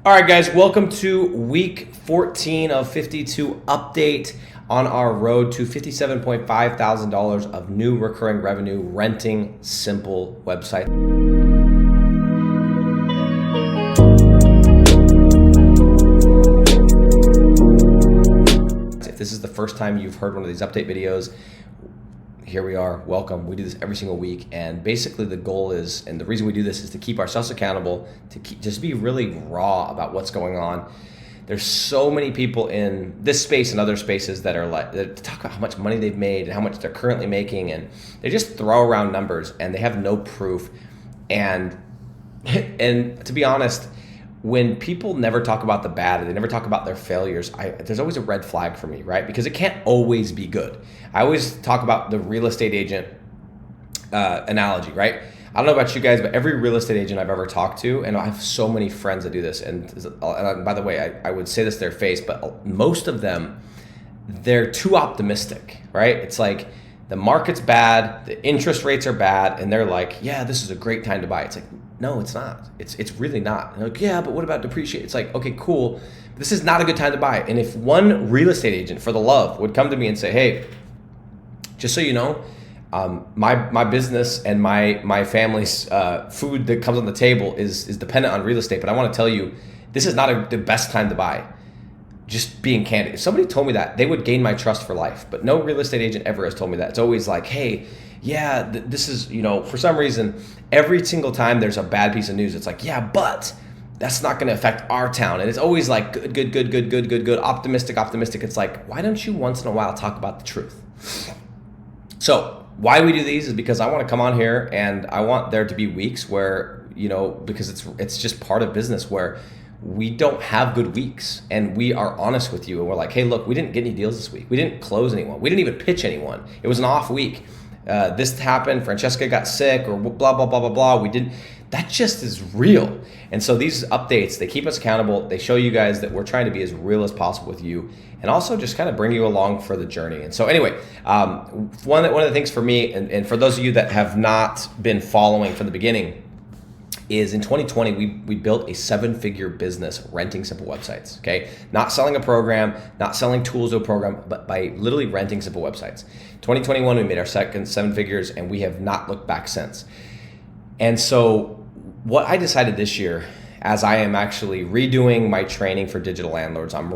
All right, guys, welcome to week 14 of 52 update on our road to $57.5 thousand of new recurring revenue renting simple website. If this is the first time you've heard one of these update videos, here we are. Welcome. We do this every single week, and basically the goal is, and the reason we do this is to keep ourselves accountable, to just be really raw about what's going on. There's so many people in this space and other spaces that are like, that talk about how much money they've made and how much they're currently making, and they just throw around numbers and they have no proof. And to be honest, when people never talk about the bad, they never talk about their failures, there's always a red flag for me, right? Because it can't always be good. I always talk about the real estate agent analogy, right? I don't know about you guys, but every real estate agent I've ever talked to, and I have so many friends that do this, and by the way, I would say this to their face, but most of them, they're too optimistic, right? It's like the market's bad, the interest rates are bad, and they're like, yeah, this is a great time to buy. It's like, no, it's not. It's really not. And they're like, yeah, but what about depreciate? It's like, okay, cool. This is not a good time to buy. And if one real estate agent for the love would come to me and say, hey, just so you know, my business and my family's food that comes on the table is dependent on real estate, but I want to tell you, this is not the best time to buy. Just being candid. If somebody told me that, they would gain my trust for life. But no real estate agent ever has told me that. It's always like, hey, yeah, this is, for some reason, every single time there's a bad piece of news, it's like, yeah, but that's not going to affect our town. And it's always like good, optimistic. It's like, why don't you once in a while talk about the truth? So why we do these is because I want to come on here and I want there to be weeks where, because it's just part of business where we don't have good weeks, and we are honest with you, and we're like, hey, look, we didn't get any deals this week. We didn't close anyone. We didn't even pitch anyone. It was an off week. This happened. Francesca got sick, or blah, blah, blah, blah, blah. We didn't. That just is real. And so these updates, they keep us accountable. They show you guys that we're trying to be as real as possible with you, and also just kind of bring you along for the journey. And so anyway, one of the things for me, and for those of you that have not been following from the beginning, is in 2020, we built a 7-figure business renting simple websites, okay? Not selling a program, not selling tools to a program, but by literally renting simple websites. 2021, we made our second 7 figures, and we have not looked back since. And so what I decided this year, as I am actually redoing my training for digital landlords, I'm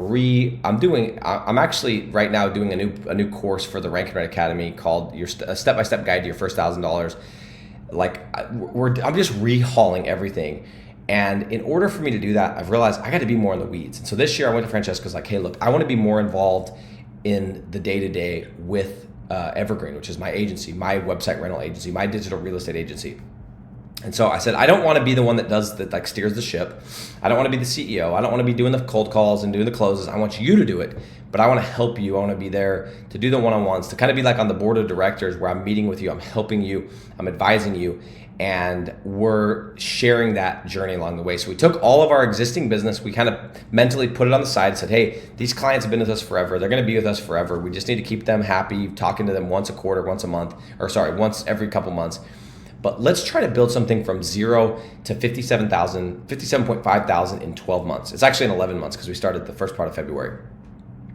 actually right now doing a new course for the Rank and Rent Academy called a step-by-step guide to your first $1,000. I'm just rehauling everything. And in order for me to do that, I've realized I got to be more in the weeds. And so this year I went to Francesca's like, hey, look, I want to be more involved in the day-to-day with Evergreen, which is my agency, my website rental agency, my digital real estate agency. And so I said, I don't want to be the one that steers the ship. I don't want to be the CEO. I don't want to be doing the cold calls and doing the closes. I want you to do it, but I want to help you. I want to be there to do the one-on-ones, to kind of be like on the board of directors where I'm meeting with you, I'm helping you, I'm advising you, and we're sharing that journey along the way. So we took all of our existing business, we kind of mentally put it on the side and said, hey, these clients have been with us forever. They're going to be with us forever. We just need to keep them happy, talking to them once a quarter, once every couple months. But let's try to build something from 0 to 57.5 thousand in 12 months. It's actually in 11 months because we started the first part of February.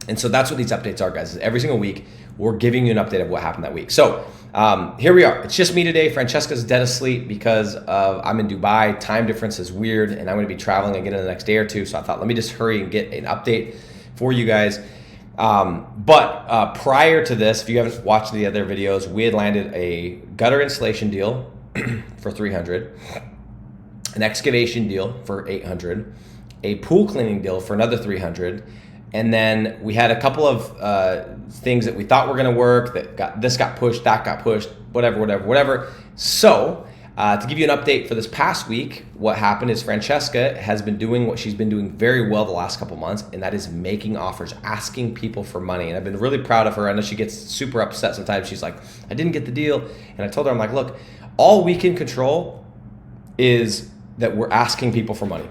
And so that's what these updates are, guys. Every single week, we're giving you an update of what happened that week. So here we are. It's just me today. Francesca's dead asleep because I'm in Dubai. Time difference is weird, and I'm going to be traveling again in the next day or two. So I thought, let me just hurry and get an update for you guys. But prior to this, if you haven't watched the other videos, we had landed a gutter installation deal for $300, an excavation deal for $800, a pool cleaning deal for another $300, and then we had a couple of things that we thought were going to work that got pushed, that got pushed, whatever. So to give you an update for this past week, what happened is Francesca has been doing what she's been doing very well the last couple months, and that is making offers, asking people for money. And I've been really proud of her. I know she gets super upset sometimes. She's like, I didn't get the deal. And I told her, I'm like, look, all we can control is that we're asking people for money.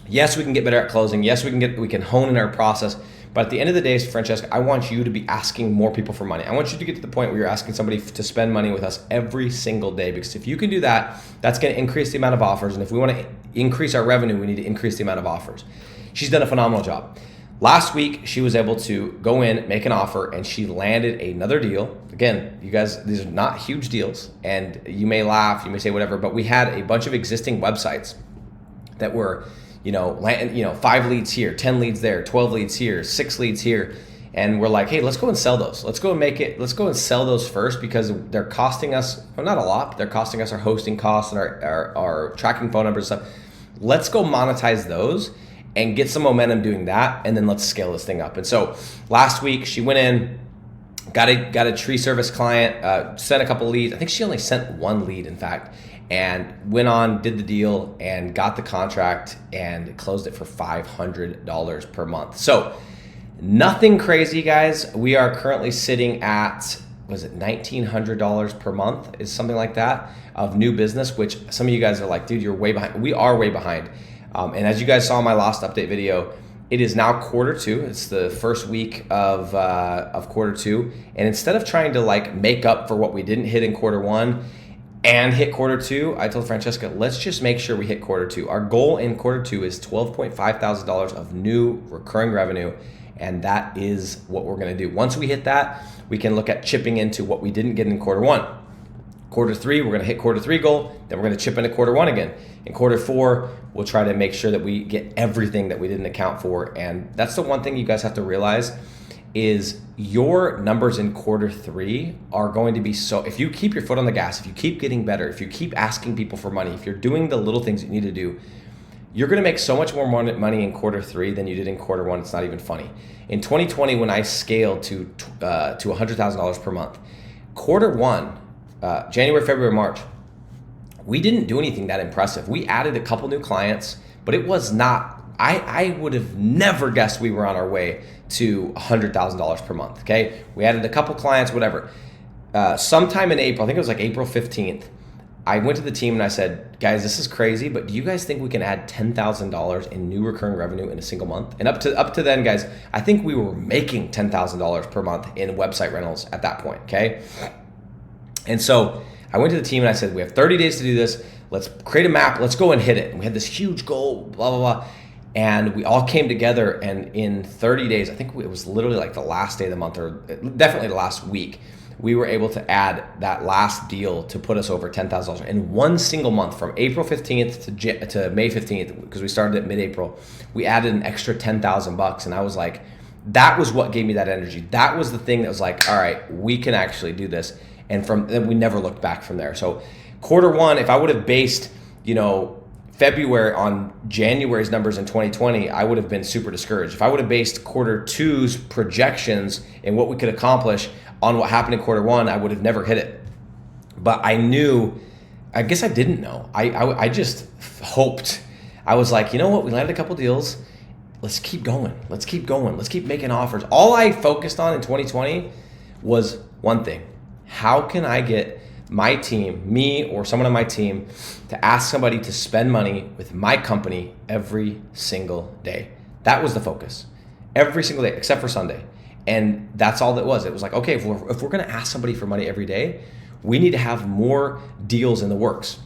Yes, we can get better at closing. Yes, we can hone in our process. But at the end of the day, Francesca, I want you to be asking more people for money. I want you to get to the point where you're asking somebody to spend money with us every single day, because if you can do that, that's going to increase the amount of offers. And if we want to increase our revenue, we need to increase the amount of offers. She's done a phenomenal job. Last week, she was able to go in, make an offer, and she landed another deal. Again, you guys, these are not huge deals, and you may laugh, you may say whatever, but we had a bunch of existing websites that were, 5 leads here, 10 leads there, 12 leads here, 6 leads here. And we're like, hey, let's go and sell those. Let's go and sell those first, because they're costing us, well, not a lot, but they're costing us our hosting costs and our tracking phone numbers and stuff. Let's go monetize those and get some momentum doing that, and then let's scale this thing up. And so last week she went in, got a tree service client, sent a couple leads. I think she only sent one lead, in fact, and went on, did the deal, and got the contract and closed it for $500 per month. So nothing crazy, guys. We are currently sitting at, was it $1,900 per month, is something like that, of new business, which some of you guys are like, dude, you're way behind. We are way behind. And as you guys saw in my last update video, it is now quarter two. It's the first week of quarter two. And instead of trying to like make up for what we didn't hit in quarter one and hit quarter two, I told Francesca, let's just make sure we hit quarter two. Our goal in quarter two is $12.5 thousand of new recurring revenue. And that is what we're gonna do. Once we hit that, we can look at chipping into what we didn't get in quarter one. Quarter three, we're gonna hit quarter three goal, then we're gonna chip into quarter one again. In quarter four, we'll try to make sure that we get everything that we didn't account for. And that's the one thing you guys have to realize is your numbers in quarter three are going to be so, if you keep your foot on the gas, if you keep getting better, if you keep asking people for money, if you're doing the little things you need to do, you're gonna make so much more money in quarter three than you did in quarter one. It's not even funny. In 2020, when I scaled to $100,000 per month, quarter one, January, February, March, we didn't do anything that impressive. We added a couple new clients, but it was not, I would have never guessed we were on our way to $100,000 per month, okay? We added a couple clients, whatever. Sometime in April, I think it was like April 15th, I went to the team and I said, guys, this is crazy, but do you guys think we can add $10,000 in new recurring revenue in a single month? And up to then, guys, I think we were making $10,000 per month in website rentals at that point, okay? And so I went to the team and I said, we have 30 days to do this. Let's create a map. Let's go and hit it. And we had this huge goal, blah, blah, blah. And we all came together, and in 30 days, I think it was literally like the last day of the month, or definitely the last week, we were able to add that last deal to put us over $10,000 in one single month. From April 15th to May 15th, because we started at mid-April, we added an extra $10,000 and I was like, that was what gave me that energy. That was the thing that was like, all right, we can actually do this. And from then we never looked back from there. So quarter one, if I would have based, February on January's numbers in 2020, I would have been super discouraged. If I would have based quarter two's projections and what we could accomplish on what happened in quarter one, I would have never hit it. But I guess I didn't know. I just hoped. I was like, you know what? We landed a couple deals. Let's keep going. Let's keep going. Let's keep making offers. All I focused on in 2020 was one thing. How can I get my team, me or someone on my team, to ask somebody to spend money with my company every single day? That was the focus. Every single day, except for Sunday. And that's all it was. It was like, okay, if we're gonna ask somebody for money every day, we need to have more deals in the works.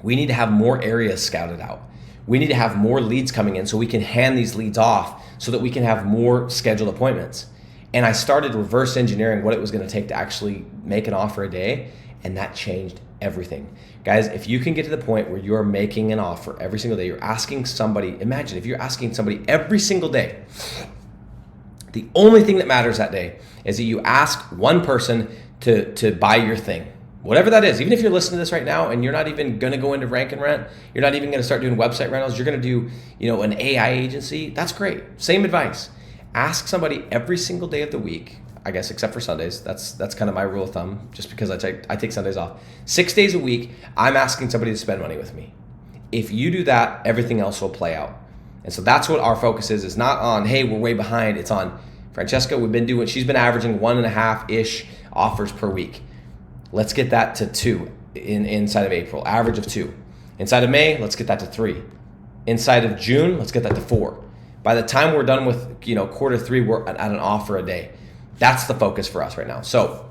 We need to have more areas scouted out. We need to have more leads coming in so we can hand these leads off so that we can have more scheduled appointments. And I started reverse engineering what it was gonna take to actually make an offer a day, and that changed everything. Guys, if you can get to the point where you're making an offer every single day, you're asking somebody, imagine if you're asking somebody every single day, the only thing that matters that day is that you ask one person to buy your thing, whatever that is. Even if you're listening to this right now and you're not even gonna go into Rank and Rent, you're not even gonna start doing website rentals, you're gonna do an AI agency, that's great. Same advice. Ask somebody every single day of the week, I guess except for Sundays. That's kind of my rule of thumb, just because I take Sundays off. 6 days a week, I'm asking somebody to spend money with me. If you do that, everything else will play out. And so that's what our focus is. It's not on, hey, we're way behind. It's on Francesca, she's been averaging 1.5-ish offers per week. Let's get that to 2 inside of April, average of 2. Inside of May, let's get that to 3. Inside of June, let's get that to 4. By the time we're done with quarter 3, we're at an offer a day. That's the focus for us right now. So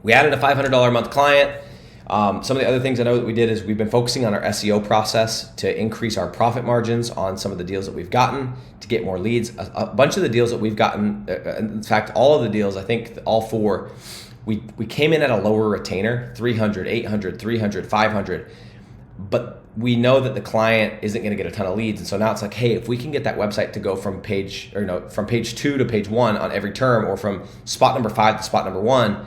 we added a $500 a month client. Some of the other things I know that we did is we've been focusing on our SEO process to increase our profit margins on some of the deals that we've gotten, to get more leads. A bunch of the deals that we've gotten, in fact, all of the deals, I think all four, we came in at a lower retainer, 300, 800, 300, 500, but we know that the client isn't going to get a ton of leads. And so now it's like, hey, if we can get that website to go from page 2 to page 1 on every term, or from spot number 5 to spot number 1,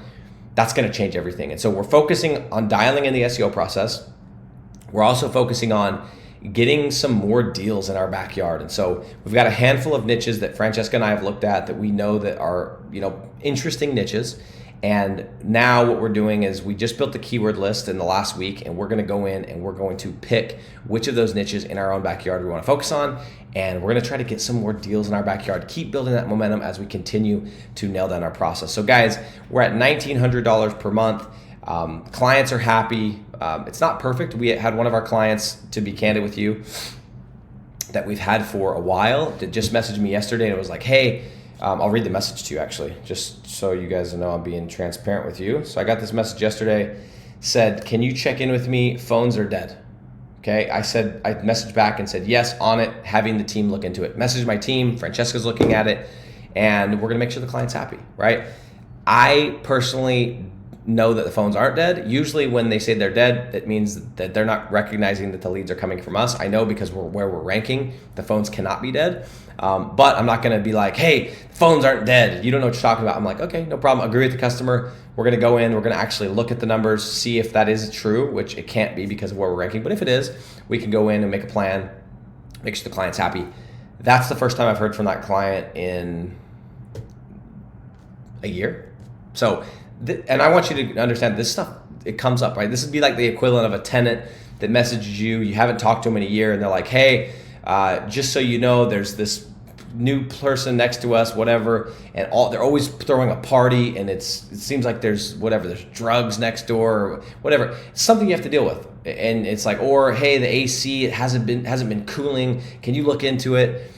that's going to change everything. And so we're focusing on dialing in the SEO process. We're also focusing on getting some more deals in our backyard. And so we've got a handful of niches that Francesca and I have looked at that we know that are, interesting niches. And now what we're doing is we just built the keyword list in the last week, and we're going to go in and we're going to pick which of those niches in our own backyard we want to focus on. And we're going to try to get some more deals in our backyard, keep building that momentum as we continue to nail down our process. So guys, we're at $1,900 per month. Clients are happy. It's not perfect. We had one of our clients, to be candid with you, that we've had for a while, that just messaged me yesterday, and it was like, hey, I'll read the message to you actually, just so you guys know I'm being transparent with you. So I got this message yesterday, said, can you check in with me? Phones are dead. Okay, I messaged back and said, yes, on it, having the team look into it. Messaged my team, Francesca's looking at it, and we're gonna make sure the client's happy, right? I personally know that the phones aren't dead. Usually when they say they're dead, it means that they're not recognizing that the leads are coming from us. I know because where we're ranking, the phones cannot be dead. But I'm not gonna be like, hey, phones aren't dead, you don't know what you're talking about. I'm like, okay, no problem, agree with the customer. We're gonna go in, we're gonna actually look at the numbers, see if that is true, which it can't be because of where we're ranking. But if it is, we can go in and make a plan, make sure the client's happy. That's the first time I've heard from that client in a year. So, and I want you to understand this stuff, it comes up, right? This would be like the equivalent of a tenant that messages you haven't talked to them in a year, and they're like, hey, just so you know, there's this new person next to us, whatever, and they're always throwing a party, and it seems like there's drugs next door or whatever. It's something you have to deal with. And it's like, or hey, the AC, it hasn't been cooling, can you look into it?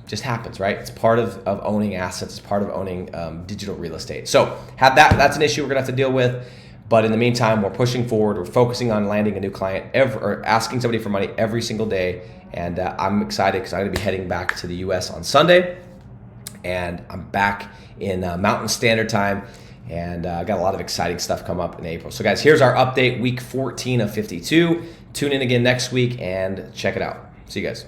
Just happens, right? It's part of owning assets. It's part of owning digital real estate. So that's an issue we're gonna have to deal with. But in the meantime, we're pushing forward. We're focusing on landing a new client or asking somebody for money every single day. And I'm excited because I'm gonna be heading back to the US on Sunday. And I'm back in Mountain Standard Time. And I got a lot of exciting stuff come up in April. So guys, here's our update, week 14 of 52. Tune in again next week and check it out. See you guys.